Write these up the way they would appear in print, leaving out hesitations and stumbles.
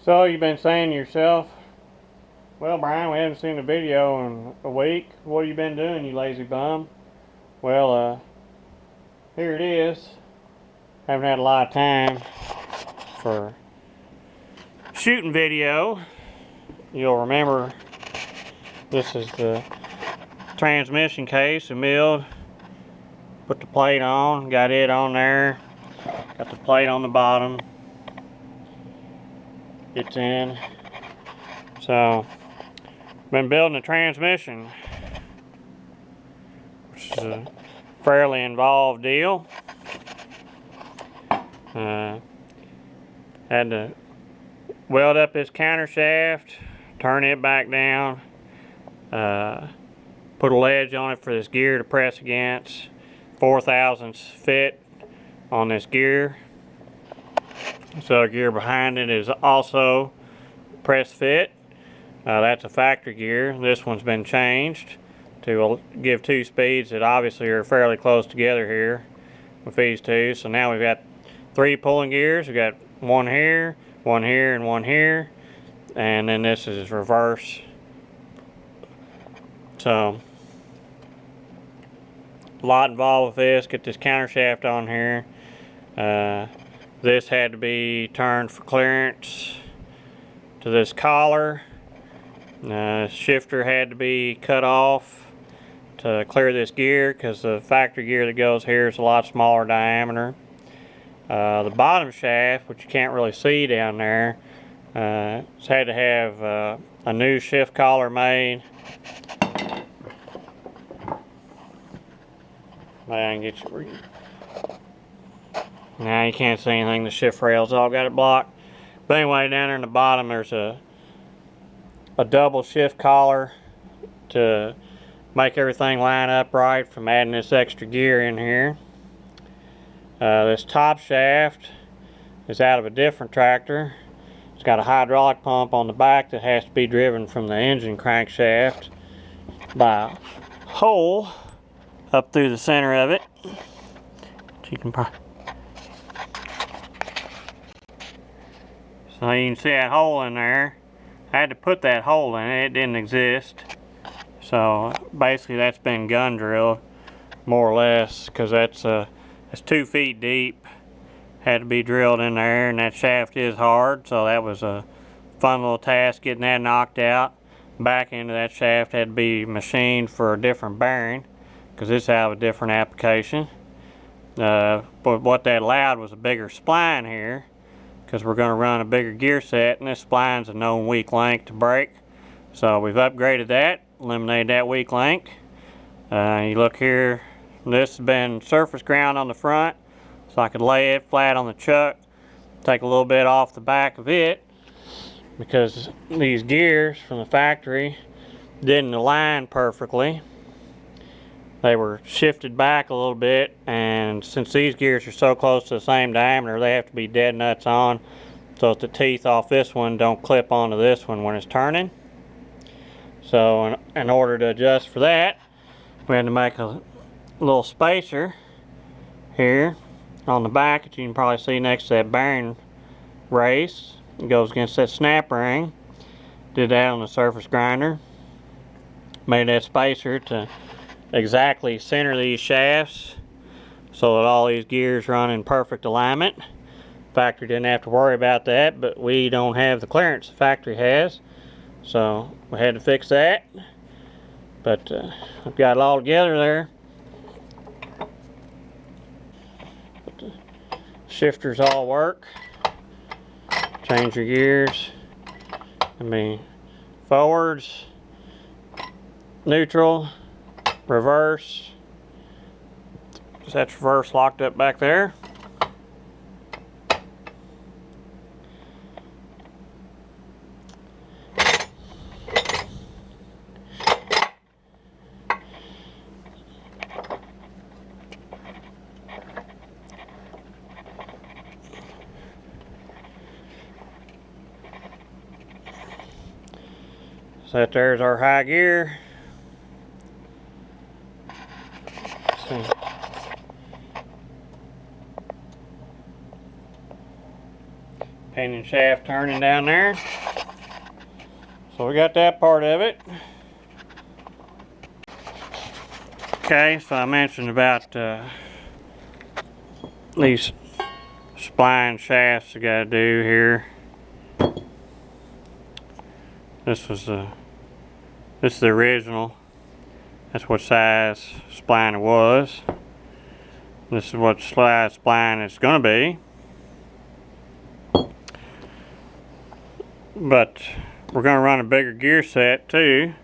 So you've been saying to yourself, well, Brian, we haven't seen a video in a week. What have you been doing, you lazy bum? Well, here it is. Haven't had a lot of time for shooting video. You'll remember this is the transmission case we milled. Put the plate on, got it on there. Got the plate on the bottom. It's in. So, been building a transmission, which is a fairly involved deal. Had to weld up this counter shaft, turn it back down, put a ledge on it for this gear to press against. 4/1000 fit on this gear. So the gear behind it is also press fit. That's a factory gear. This one's been changed to give two speeds that obviously are fairly close together here with these two. So now we've got three pulling gears. We've got one here, and one here. And then this is reverse. So a lot involved with this. Get this counter shaft on here. This had to be turned for clearance to this collar. Shifter had to be cut off to clear this gear because the factory gear that goes here is a lot smaller diameter. The bottom shaft, which you can't really see down there, it's had to have a new shift collar made. Maybe I can get you. Now you can't see anything. The shift rails all got it blocked. But anyway, down there in the bottom, there's a double shift collar to make everything line up right from adding this extra gear in here. This top shaft is out of a different tractor. It's got a hydraulic pump on the back that has to be driven from the engine crankshaft by a hole up through the center of it. You can probably, so you can see that hole in there. I had to put that hole in it. It didn't exist. So basically that's been gun drilled more or less because that's 2 feet deep. Had to be drilled in there, and that shaft is hard, so that was a fun little task getting that knocked out. Back into that shaft had to be machined for a different bearing because it's out of a different application. But what that allowed was a bigger spline here because we're going to run a bigger gear set, and this spline's a known weak link to break. So we've upgraded that, eliminated that weak link. You look here, this has been surface ground on the front, so I could lay it flat on the chuck, take a little bit off the back of it because these gears from the factory didn't align perfectly. They were shifted back a little bit, and since these gears are so close to the same diameter, they have to be dead nuts on so that the teeth off this one don't clip onto this one when it's turning. So in order to adjust for that, we had to make a little spacer here on the back that you can probably see next to that bearing race. It goes against that snap ring. Did that on the surface grinder. Made that spacer to exactly center these shafts so that all these gears run in perfect alignment. Factory didn't have to worry about that, but we don't have the clearance the factory has, so we had to fix that. But I've got it all together there. But the shifters all work. Change your gears. I mean, forwards, neutral, reverse. That's reverse locked up back there. So that there's our high gear. See. pinion shaft turning down there. So we got that part of it. Okay, so I mentioned about these spline shafts I gotta do here. This is the original. That's what size spline it was. This is what size spline it's gonna be. But we're gonna run a bigger gear set too.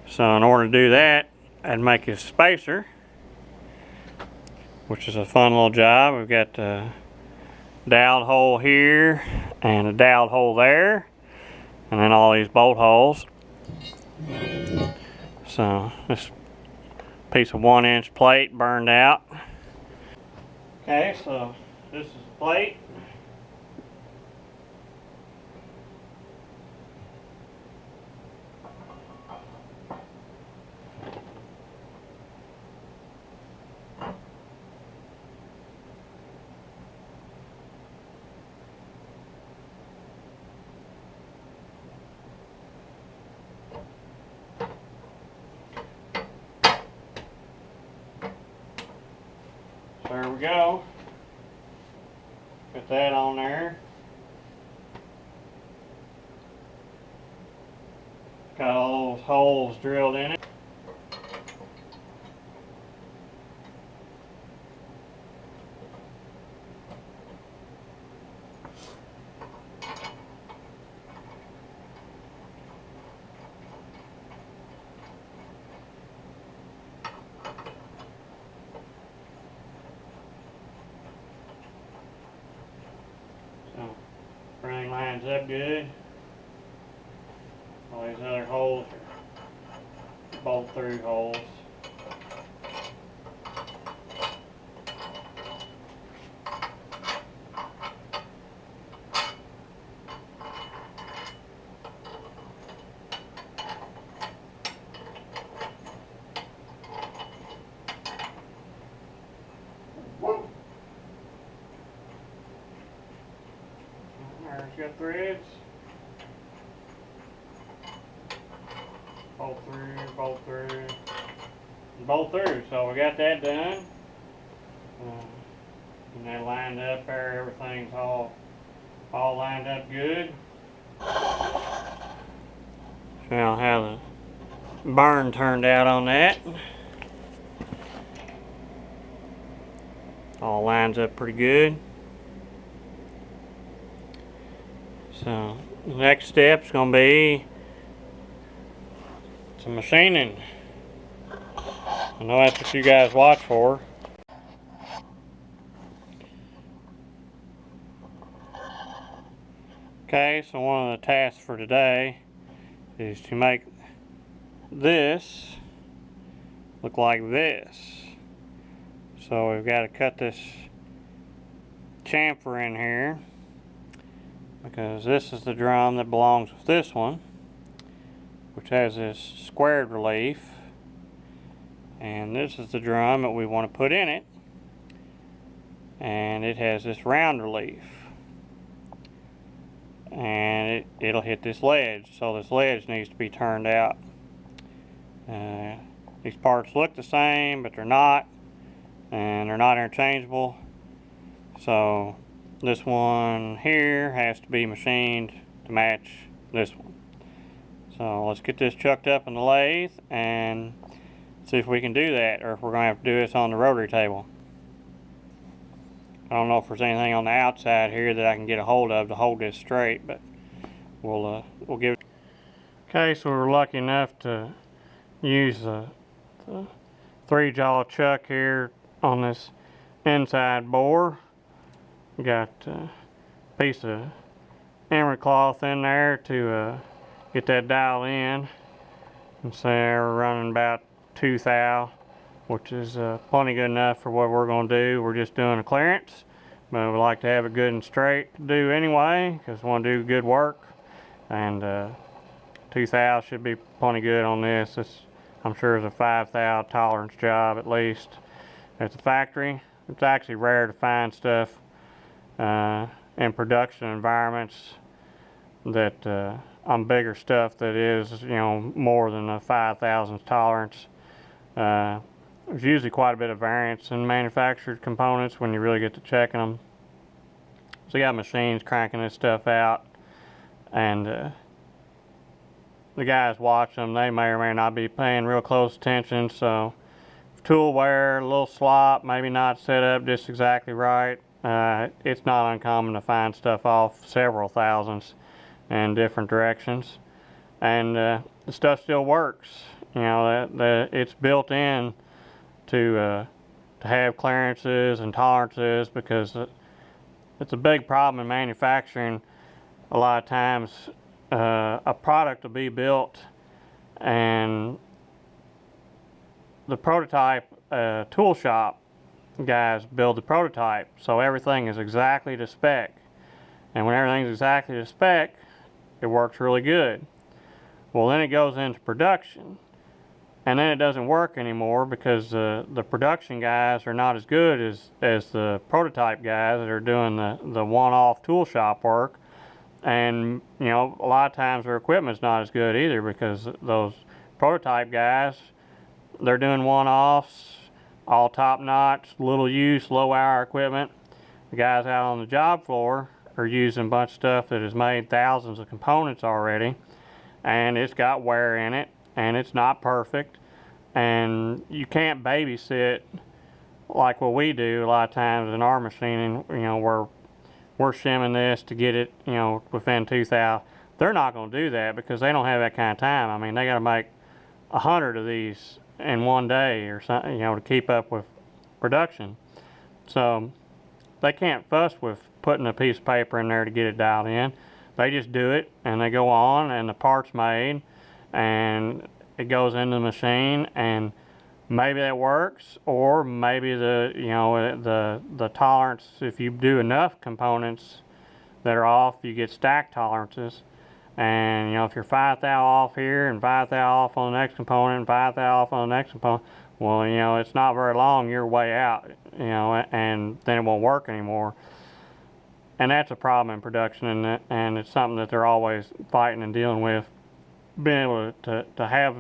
So in order to do that, I'd make a spacer, which is a fun little job. We've got a dowel hole here and a dowel hole there, and then all these bolt holes. So this piece of 1-inch plate burned out. Okay, so this is the plate. There we go. Put that on there. Got all those holes drilled in it. So, everything lines up good. All these other holes are bolt through holes. There's got threads. Bolt through, bolt through, and bolt through. So we got that done. And they lined up there. Everything's all lined up good. Now how the burn turned out on that. All lines up pretty good. So the next step is going to be some machining. I know that's what you guys watch for. Okay, so one of the tasks for today is to make this look like this. So we've got to cut this chamfer in here, because this is the drum that belongs with this one, which has this squared relief, and this is the drum that we want to put in it, and it has this round relief, and it'll hit this ledge. So this ledge needs to be turned out. These parts look the same, but they're not, and they're not interchangeable. So this one here has to be machined to match this one. So let's get this chucked up in the lathe and see if we can do that, or if we're going to have to do this on the rotary table. I don't know if there's anything on the outside here that I can get a hold of to hold this straight, but we'll give it. Okay, so we're lucky enough to use the 3-jaw chuck here on this inside bore. We got a piece of emery cloth in there to get that dial in. And so we're running about 2 thou, which is plenty good enough for what we're going to do. We're just doing a clearance, but we like to have it good and straight to do anyway, because we want to do good work. And 2 thou should be plenty good on this. I'm sure it's a 5 thou tolerance job at least at the factory. It's actually rare to find stuff in production environments that on bigger stuff that is, you know, more than a 5,000 tolerance. There's usually quite a bit of variance in manufactured components when you really get to checking them. So you got machines cranking this stuff out, and the guys watch them. They may or may not be paying real close attention. So tool wear, a little slop, maybe not set up just exactly right. It's not uncommon to find stuff off several thousands in different directions, and the stuff still works. You know, it's built in to have clearances and tolerances, because it's a big problem in manufacturing. A lot of times a product will be built and the prototype tool shop guys build the prototype, so everything is exactly to spec, and when everything's exactly to spec, it works really good. Well, then it goes into production, and then it doesn't work anymore because the production guys are not as good as the prototype guys that are doing the one-off tool shop work. And you know, a lot of times their equipment's not as good either, because those prototype guys, they're doing one-offs, all top-notch, little use, low-hour equipment. The guys out on the job floor are using a bunch of stuff that has made thousands of components already, and it's got wear in it, and it's not perfect, and you can't babysit like what we do a lot of times in our machining. You know, we're shimming this to get it, you know, within 2,000. They're not going to do that because they don't have that kind of time. I mean, they got to make 100 of these in one day or something, you know, to keep up with production. So they can't fuss with putting a piece of paper in there to get it dialed in. They just do it, and they go on, and the part's made, and it goes into the machine, and maybe that works, or maybe the tolerance, if you do enough components that are off, you get stacked tolerances. And you know, if you're 5 thou off here and 5 thou off on the next component and 5 thou off on the next component, well, you know, it's not very long, you're way out, you know, and then it won't work anymore. And that's a problem in production, and it's something that they're always fighting and dealing with. Being able to have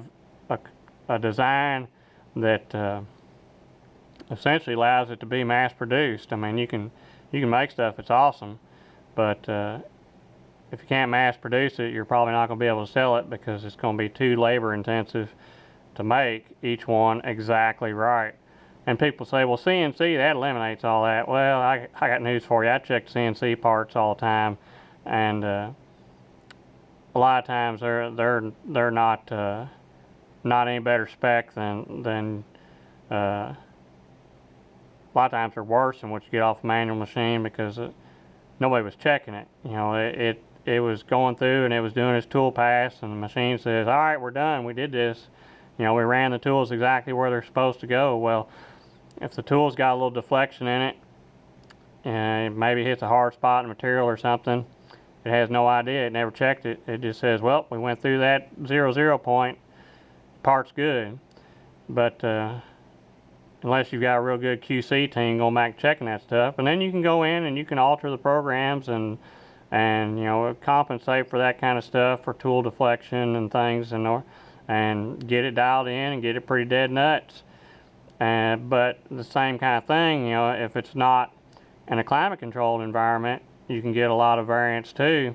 a design that essentially allows it to be mass produced. I mean, you can make stuff that's awesome, but if you can't mass produce it, you're probably not going to be able to sell it, because it's going to be too labor intensive to make each one exactly right. And people say, well, CNC, that eliminates all that. Well, I got news for you. I check CNC parts all the time, and a lot of times they're not any better spec than a lot of times they're worse than what you get off a manual machine, because nobody was checking it. You know, it was going through and it was doing its tool pass, and the machine says, all right, we're done, we did this. You know, we ran the tools exactly where they're supposed to go. Well, if the tool's got a little deflection in it, and maybe hits a hard spot in the material or something, it has no idea, it never checked it. It just says, well, we went through that 0 point, part's good. But unless you've got a real good QC team going back checking that stuff, and then you can go in and you can alter the programs and you know, compensate for that kind of stuff, for tool deflection and things, and get it dialed in and get it pretty dead nuts. But the same kind of thing, you know, if it's not in a climate controlled environment, you can get a lot of variance too.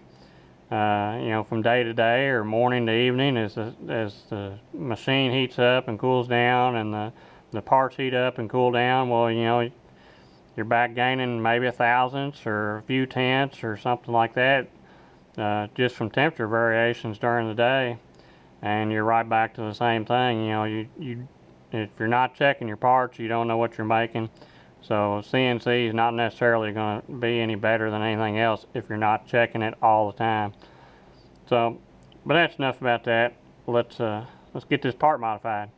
You know, from day to day or morning to evening, as the machine heats up and cools down, and the parts heat up and cool down. Well, you know, you're back gaining maybe a thousandths or a few tenths or something like that, just from temperature variations during the day, and you're right back to the same thing. You know, if you're not checking your parts, you don't know what you're making. So CNC is not necessarily going to be any better than anything else if you're not checking it all the time. So, but that's enough about that. Let's get this part modified.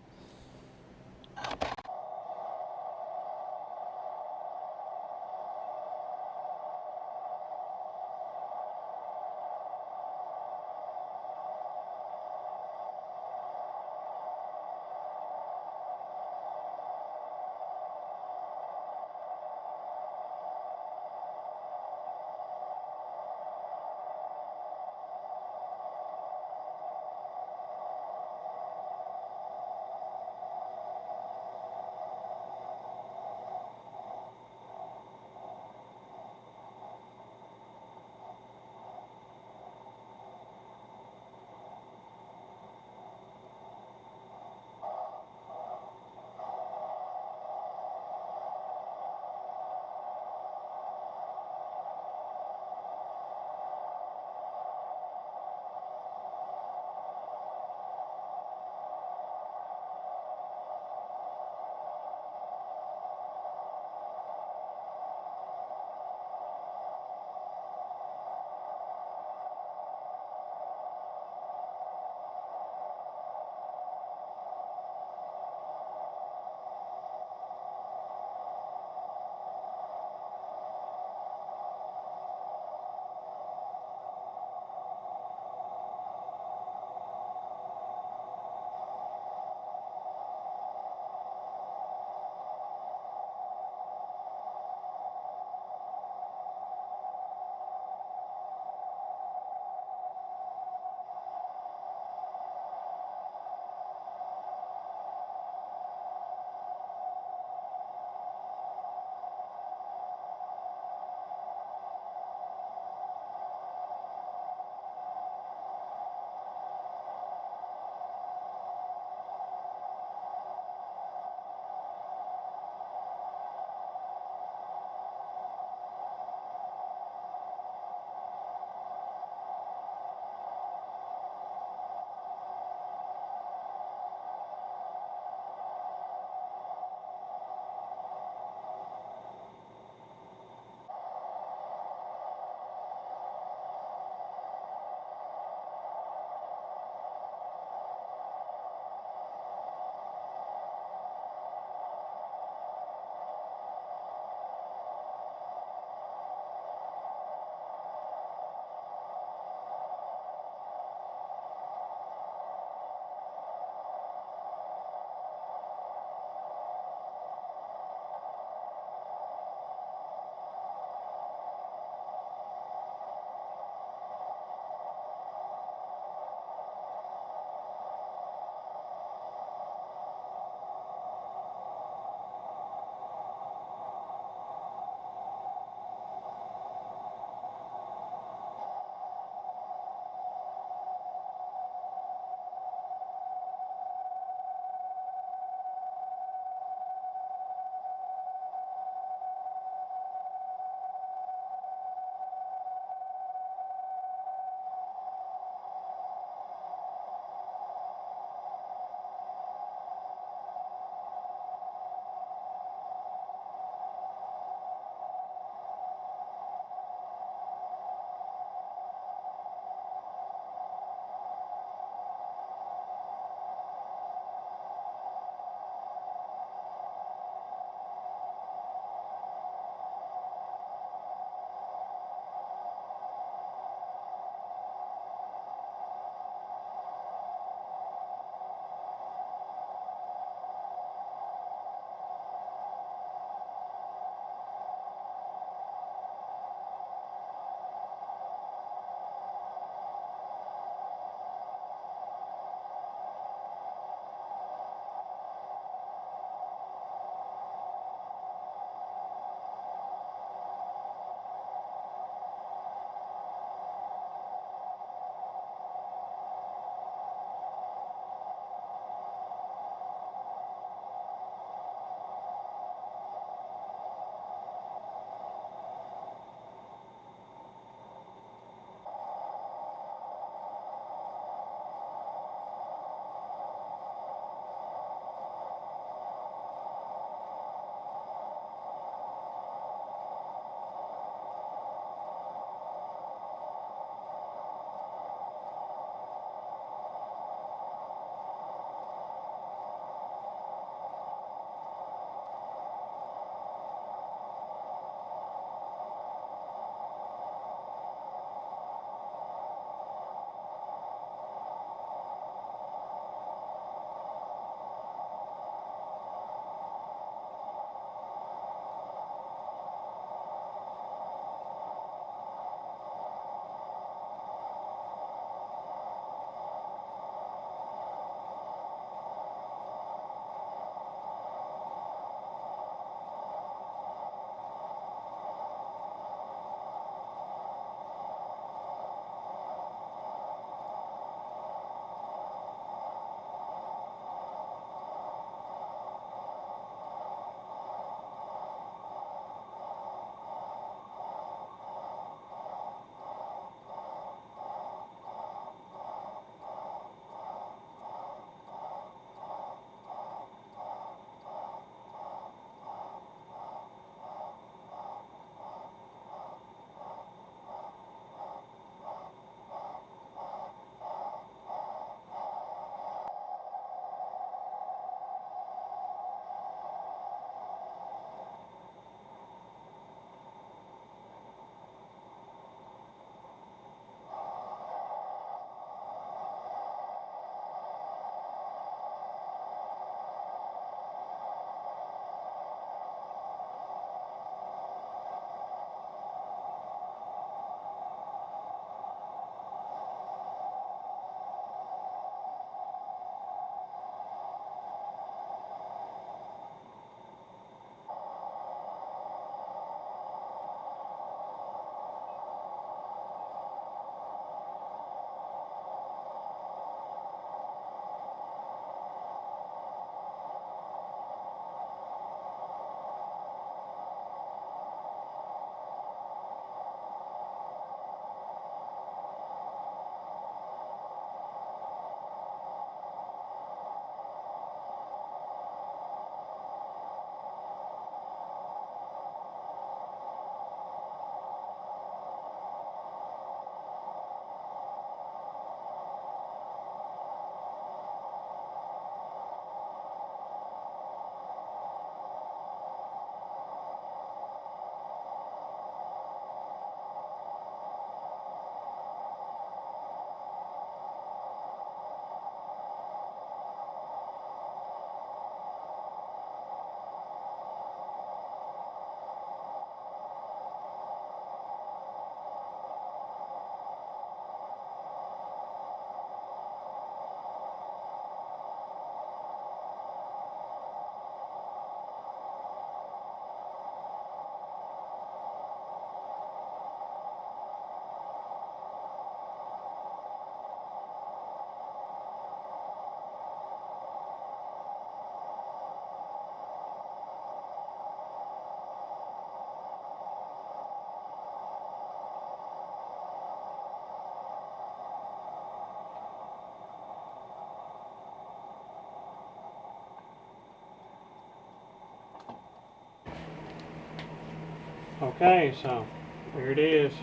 Okay, so here it is.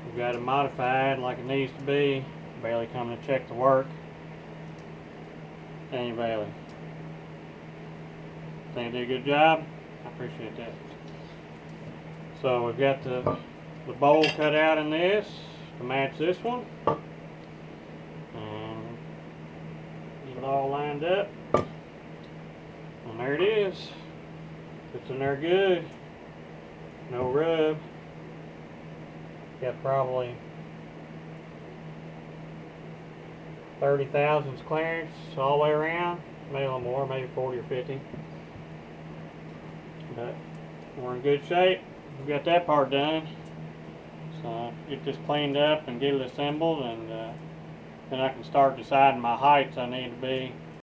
We've got it modified like it needs to be. Bailey coming to check the work. Daniel Bailey. Think I did a good job? I appreciate that. So we've got the bowl cut out in this to match this one. And get it all lined up. And there it is. It's in there good. No rub. Got probably 30 thousandths clearance all the way around. Maybe a little more, maybe 40 or 50. But we're in good shape. We've got that part done. So get this cleaned up and get it assembled, and then I can start deciding my heights I need to be